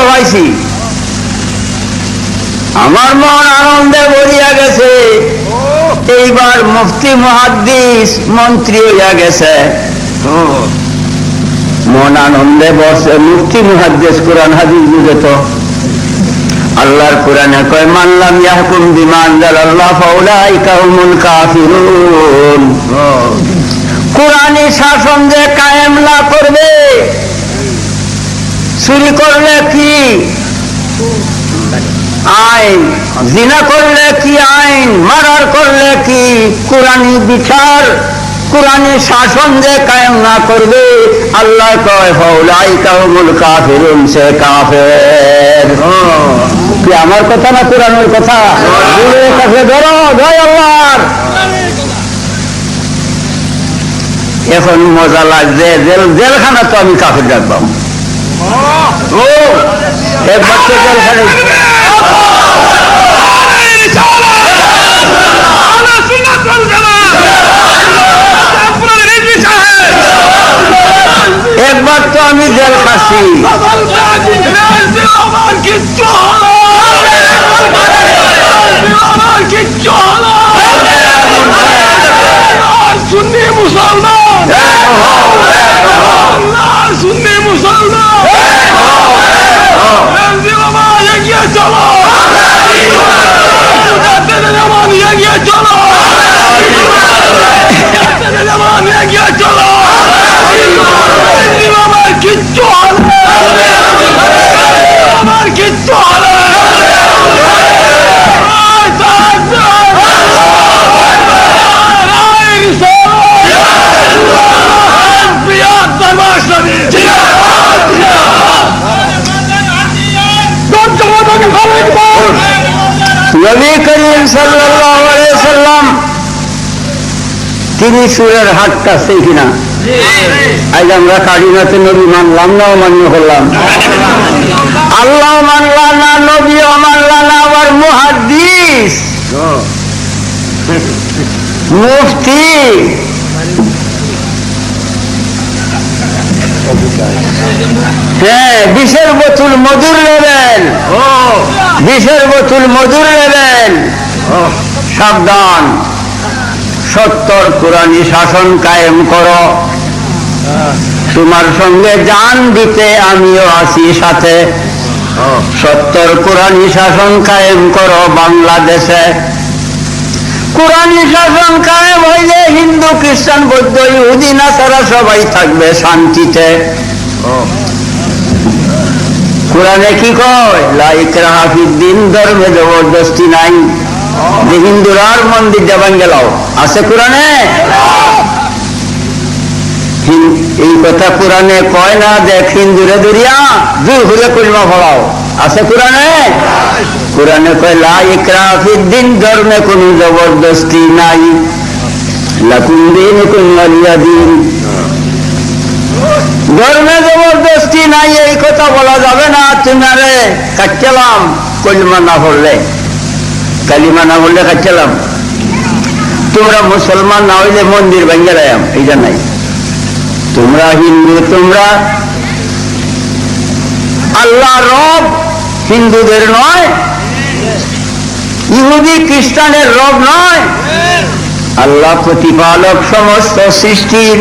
পাইছি, আমার মন আনন্দে ভরিয়া গেছে। এইবার মুফতি মুহাদ্দিস মন্ত্রী হইয়া গেছে, মন আনন্দে বসে। মুফতি মুহাদ্দিস কোরআন হাদিস বুঝে তো। আল্লাহর কোরআনে কয় মান লাম ইয়াহকুম বিমা আনজালাল্লাহ ফাউলাইকা হুমুল কাফিরুন। কোরআনী শাসন যে কায়েম না করবে, চুরি করলে কি আইন, জিনা করলে কি আইন, মারার করলে কি কোরআনী বিচার, কোরআনী শাসন যে কায়েম না করবে, আল্লাহ কয় ফাউলাইকা হুমুল কাফিরুন, সে কাফের। কি আমার কথা না কোরআনের কথা? কাছে ধরো, জয় আল্লাহর। এখন মজা লাগছে, জেলখানা তো আমি কাফের রাখবাম। একবার তো জেলখানে একবার তো আমি জেল খাচ্ছি। সুন্নি মুসলমান, সুন্নি মুসলমান, এগিয়ে চলো, এগিয়ে চলো, এগিয়ে চলো। আমার কিচ্ছু হবে, আমার কিচ্ছু হবে। নবী করিম সাল্লাল্লাহু আলাইহি সাল্লাম তিনি সুরের হাটটা সেই কিনা? আজ আমরা কালিমাতে নবী মানলাম না অমান্য করলাম, আল্লাহ মানলাম না, নবীও মানলাম না, আবার মুহাদ্দিস মুফতি হ্যাঁ বিষের বোতল মধুর নেবেন, বিষের বোতল মধুর নেবেন। সাবধান, সত্তর কোরআনী শাসন কায়েম করো। তোমার সঙ্গে জান দিতে আমিও আছি সাথে। সত্তর কোরআনী শাসন কায়েম করো বাংলাদেশে। কোরআনী শাসন কায়েম হইলে হিন্দু খ্রিস্টান বৌদ্ধ ইহুদি নাসারা সবাই থাকবে শান্তিতে। কোরআনে কি কয়? লা ইকরাহা ফিদ্দিন, ধর্মে জবরদস্তি নাই। যে হিন্দুরা আর মন্দির যাবেন গেলাও আছে কোরআনে? এই কথা কোরআনে কয় না যে হিন্দুরে দরিয়া জোর হলে কলিমা ফলাও, আছে কোরআনে? কোরআনে কয় লা ইকরাহা ফিদ্দিন, ধর্মে কোনো জবরদস্তি নাই। লাকুম দীনুকুম ওয়ালিয়া দীন, ধর্মে জবরদস্তি নাই, এই কথা বলা যাবে না। তোমারে কাটলাম কলিমা না পড়লে, কালিমা না বললে কাটলাম। তোমরা মুসলমান না হইলে মন্দির ভেঙে রায়াম, এইটা নাই। তোমরা হিন্দু, তোমরা আল্লাহ রব হিন্দুদের নয়, ইহুদি খ্রিস্টানের রব নয়। আল্লাহ প্রতিপালক সমস্ত সৃষ্টির।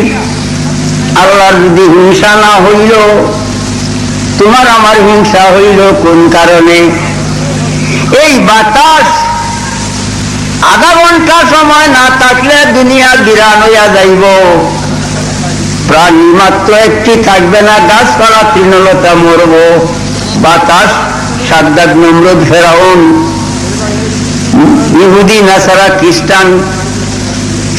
আল্লাহর যদি হিংসা না হইল, তোমার আমার হিংসা হইল কোন কারণে? এই বাতাস আধা ঘন্টা সময় না থাকলে দুনিয়া বিরান হইয়া যাইব, প্রাণী মাত্র একটি থাকবে না, গাছপালা তৃণলতা মরব। বাতাস সাদ্দাত, নমরুদ, ফেরাউন, ইহুদি নাসারা খ্রিস্টান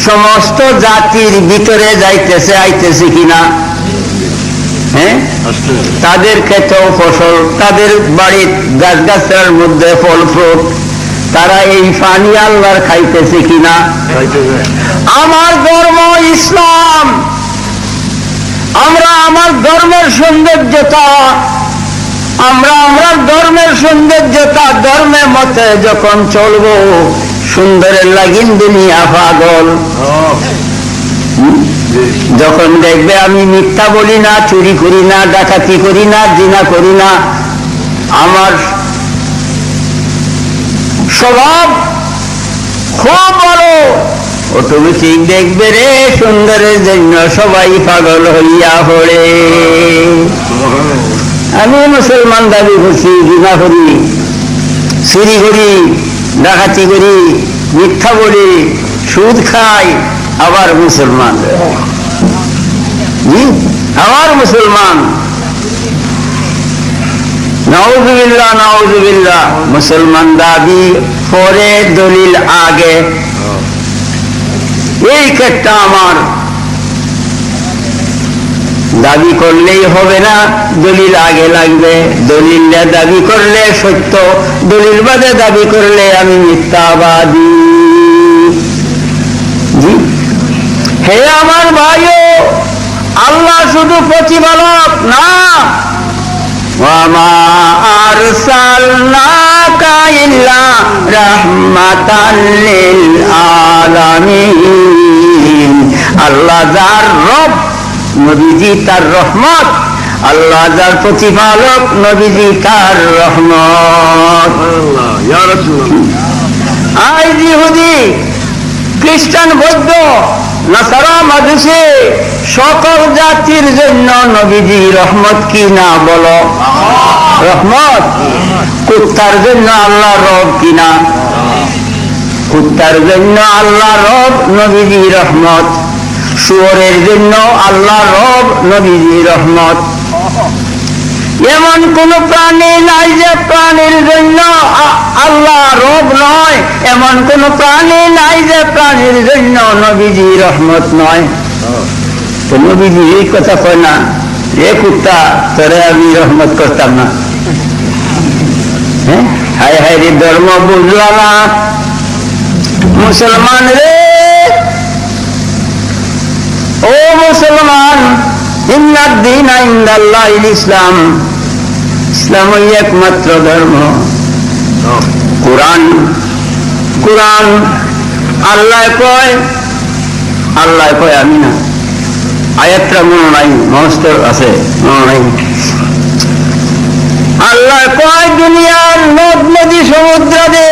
সমস্ত জাতির ভিতরে যাইতেছে আইতেছে কিনা? হ্যাঁ, তাদের ক্ষেতেও ফসল, তাদের বাড়ির গাছগাছার মধ্যে ফল ফ্রুট, তারা এই পানি আল্লাহর খাইতেছে কিনা? আমার ধর্ম ইসলাম, আমরা আমার ধর্মের সৌন্দর্যতা, আমরা আমার ধর্মের সৌন্দর্যতা ধর্মের মতে যখন চলবো, সুন্দরের লাগিন দুনিয়া পাগল। যখন দেখবে আমি মিথ্যা বলি না, চুরি করি না, ডাকাতি করি না, জিনা করি না, আমার স্বভাব খুব বড়, অটোমেটিক দেখবে রে সুন্দরের জন্য সবাই পাগল হইয়া পড়ে। আমি মুসলমান দাবি করছি, জিনা করি, চুরি করি, ডাকাতি করি, মিথ্যা বলি, সুদ খাই, আবার মুসলমান। জি, আবার মুসলমান। নাউজুবিল্লাহ নাউজুবিল্লাহ। মুসলমান দাবি পরে, দলিল আগে। এই ক্ষেত্রে আমার দাবি করলেই হবে না, দলিল আগে লাগবে। দলিল দাবি করলে সত্য, দলিল বাদে দাবি করলে আমি মিথ্যাবাদী। জি, হে আমার ভাইও, আল্লাহ শুধু প্রতিপালক না, ওয়ামা আরসালনাকা ইল্লা রাহমাতাল লিল আলামিন। আল্লাহ যার রব, নবীজি তার রহমত। আল্লাহ যার প্রতিপালক, নবীজি তার রহমত। আজ ইহুদি, খ্রিস্টান, বৌদ্ধ, নাসারা, মাজুসি সকল জাতির জন্য নবীজি রহমত কি না বলো? রহমত। কুত্তার জন্য আল্লাহ রব কিনা? কুত্তার জন্য আল্লাহ রব, নবীজি রহমত। শুয়োরের জন্য আল্লাহ রব, নবীজি রহমত। এমন কোন প্রাণী নাই যে প্রাণীর জন্য আল্লাহ রব নয়, এমন কোন প্রাণী নাই যে প্রাণীর জন্য নবীজি রহমত নয়। তো নবীজি এই কথা কয় না, এ কুত্তা তোরে আমি রহমত করতাম না। হ্যাঁ, হায় হায় রে, ধর্ম বুঝলা না মুসলমান রে। ও মুসলমান, ইন্নাদ দীনা ইনদাল্লাহিল ইসলাম। ইসলাম ওই একমাত্র ধর্ম। কোরআন, কোরআন আল্লাহ কয়, আল্লাহ কয় আমি না। আয়াতটা মনে নাই, মস্ত আছে, মনে নাই। আল্লাহ কয় দুনিয়ার নদ নদী সমুদ্রাদে,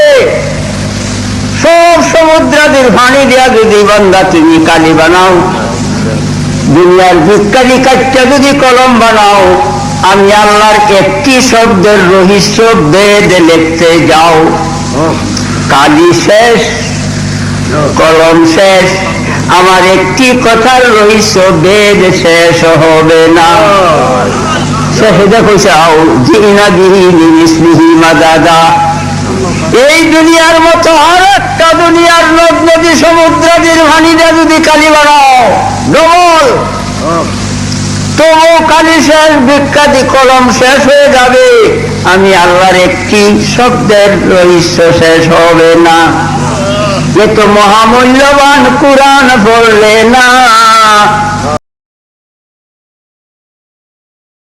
সব সমুদ্রাদের পানি দিয়া যদি বান্দা তুমি কালি বানাও, দুনিয়ার ভিক্ষারি কাটটা যদি কলম বানাও, আমি আল্লাহর একটি শব্দের রহস্য বেদে লিখতে যাও, কালি শেষ, কলম শেষ, আমার একটি কথার রহস্য বেদ শেষ হবে না। শেষে কইছে আও জিনা বিহি মিসলিহি মাদাদা। এই দুনিয়ার মতো আর একটা দুনিয়ার নদ নদী সমুদ্রাদির ভানিটা যদি কালি বানাও ডবল, তবু কালি শেষ, বিখ্যাতি কলম শেষ হয়ে যাবে, আমি আল্লাহর একটি শব্দের রহস্য শেষ হবে না। এত মহামূল্যবান কুরআন পড়লে না